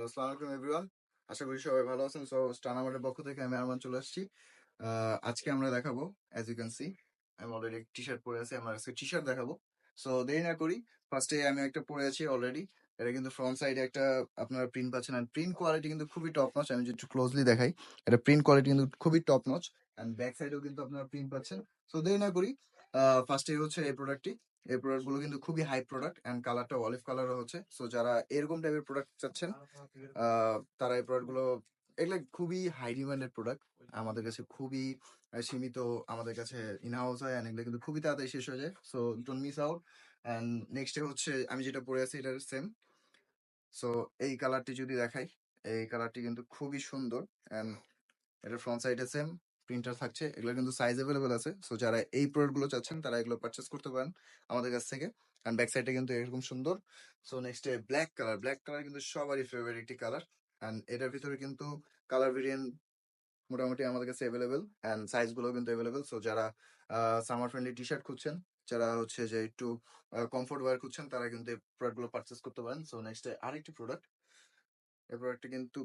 আসসালামু আলাইকুম এভরিওয়ান। আশা করি সবাই ভালো আছেন। সো স্টার আমাদের পক্ষ থেকে আমি আরমান চলে আসছি। আজকে আমরা দেখাবো, অ্যাজ ইউ ক্যান সি আমি অলরেডি টি শার্ট পরে আছি। আমরা আজকে টি শার্ট দেখাবো। সো দেরি না করি, ফার্স্টে আমি একটা পরে আছি অলরেডি। এটা কিন্তু ফ্রন্ট সাইডে একটা আপনারা প্রিন্ট পাচ্ছেন, অ্যান্ড প্রিন্ট কোয়ালিটি কিন্তু খুবই টপ নচ। আমি যদি একটু ক্লোজলি দেখাই, এটা প্রিন্ট কোয়ালিটি কিন্তু খুবই টপ নচ, অ্যান্ড ব্যাক সাইডেও কিন্তু আপনারা প্রিন্ট পাচ্ছেন। সো দেরি না করি, ফার্স্টে হচ্ছে এই প্রোডাক্টটি। এই প্রোডাক্ট গুলো কিন্তু খুবই হাই প্রোডাক্ট, এন্ড কালারটা অলিভ কালার হচ্ছে। সো যারা এরকম টাইপের প্রোডাক্ট চাচ্ছেন, তারা এই প্রোডাক্ট গুলো, এগুলো খুবই হাই ডিমান্ডেড প্রোডাক্ট। আমাদের কাছে খুবই সীমিত, আমাদের কাছে ইন হাউস হয়, এন্ড এগুলো কিন্তু খুবই তাড়াতাড়ি শেষ হয়ে যায়। So don't miss out. And next হচ্ছে আমি যেটা পরে আছি এটার সেম। সো এই কালারটি যদি দেখাই, এই কালারটি কিন্তু খুবই সুন্দর, এন্ড এটা ফ্রন্ট সাইডে সেম প্রিন্টার থাকছে। এগুলো কিন্তু সাইজ অ্যাভেলেবল আছে। সো যারা এই প্রোডাক্ট গুলো চাচ্ছেন তারা এগুলো পারচেস করতে পারেন আমাদের কাছ থেকে। কারণ ব্যাক সাইডে কিন্তু এরকম সুন্দর। So next black colour. Black colour কিন্তু সবারই ফেভারিট একটি কালার, অ্যান্ড এটার ভিতরে কিন্তু কালার ভেরিয়েন্ট মোটামুটি আমাদের কাছে অ্যাভেলেবেল, অ্যান্ড সাইজ গুলো কিন্তু অ্যাভেলেবেল। সো যারা সামার ফ্রেন্ডলি টি শার্ট খুঁজছেন, যারা হচ্ছে যে একটু কমফোর্ট ওয়্যার খুঁজছেন, তারা কিন্তু এই প্রোডাক্ট গুলো পারচেস করতে পারেন। সো নেক্সট আরেকটি প্রোডাক্ট, এই প্রোডাক্টটা কিন্তু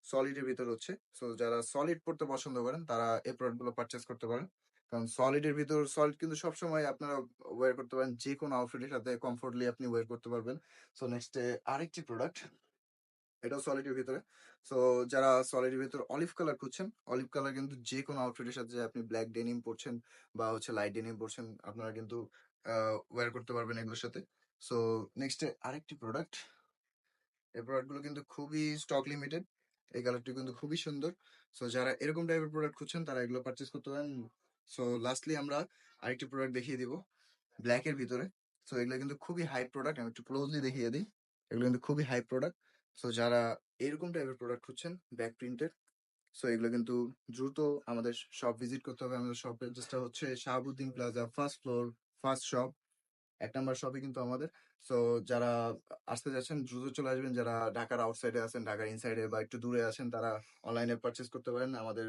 সলিডের ভিতর হচ্ছে। সো যারা সলিড পড়তে পছন্দ করেন, তারা এই প্রোডাক্ট গুলো পারচেস করতে পারেন। কারণ সলিডের ভিতর, সলিড কিন্তু সবসময় আপনারা ওয়্যার করতে পারেন, যে কোনো আউটফিটের সাথে কমফোর্টলি আপনি ওয়্যার করতে পারবেন। সো নেক্সট আরেকটি প্রোডাক্ট, এটাও সলিডের ভিতরে। সো যারা সলিডের ভিতর অলিভ কালার খুঁজছেন, অলিভ কালার কিন্তু যে কোনো আউটফিটের সাথে, আপনি ব্ল্যাক ডেনিম পরছেন বা হচ্ছে লাইট ডেনিম পরছেন, আপনারা কিন্তু ওয়্যার করতে পারবেন এগুলোর সাথে। সো নেক্সট আরেকটি প্রোডাক্ট, এই প্রোডাক্ট গুলো কিন্তু খুবই স্টক লিমিটেড। এই কালারটি কিন্তু খুবই সুন্দর। সো যারা এরকম টাইপের প্রোডাক্ট খুঁজছেন, তারা এগুলো পারচেস করতে পারেন। সো লাস্টলি আমরা আরেকটি প্রোডাক্ট দেখিয়ে দিব ব্ল্যাক এর ভিতরে। সো এগুলো কিন্তু খুবই হাই প্রোডাক্ট। আমি একটু ক্লোজলি দেখিয়ে দিই, এগুলো কিন্তু খুবই হাই প্রোডাক্ট। সো যারা এরকম টাইপের প্রোডাক্ট খুঁজছেন ব্যাক প্রিন্টের, সো এগুলো কিন্তু দ্রুত আমাদের শপ ভিজিট করতে হবে। আমাদের শপ অ্যাড্রেসটা হচ্ছে Shahabuddin plaza, first floor, first shop, 1 number শপে কিন্তু আমাদের। সো যারা আসতে যাচ্ছেন দ্রুত চলে আসবেন। যারা ঢাকার আউটসাইডে আছেন, ঢাকার ইনসাইডে বা একটু দূরে আছেন, তারা অনলাইনে পারচেস করতে পারেন। আমাদের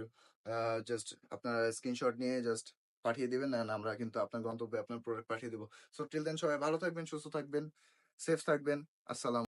জাস্ট আপনারা স্ক্রিনশট নিয়ে জাস্ট পাঠিয়ে দিবেন, and আমরা কিন্তু আপনার গন্তব্যে আপনার প্রোডাক্ট পাঠিয়ে দেবো। সো টিল দেন সবাই ভালো থাকবেন, সুস্থ থাকবেন, সেফ থাকবেন। আসসালাম।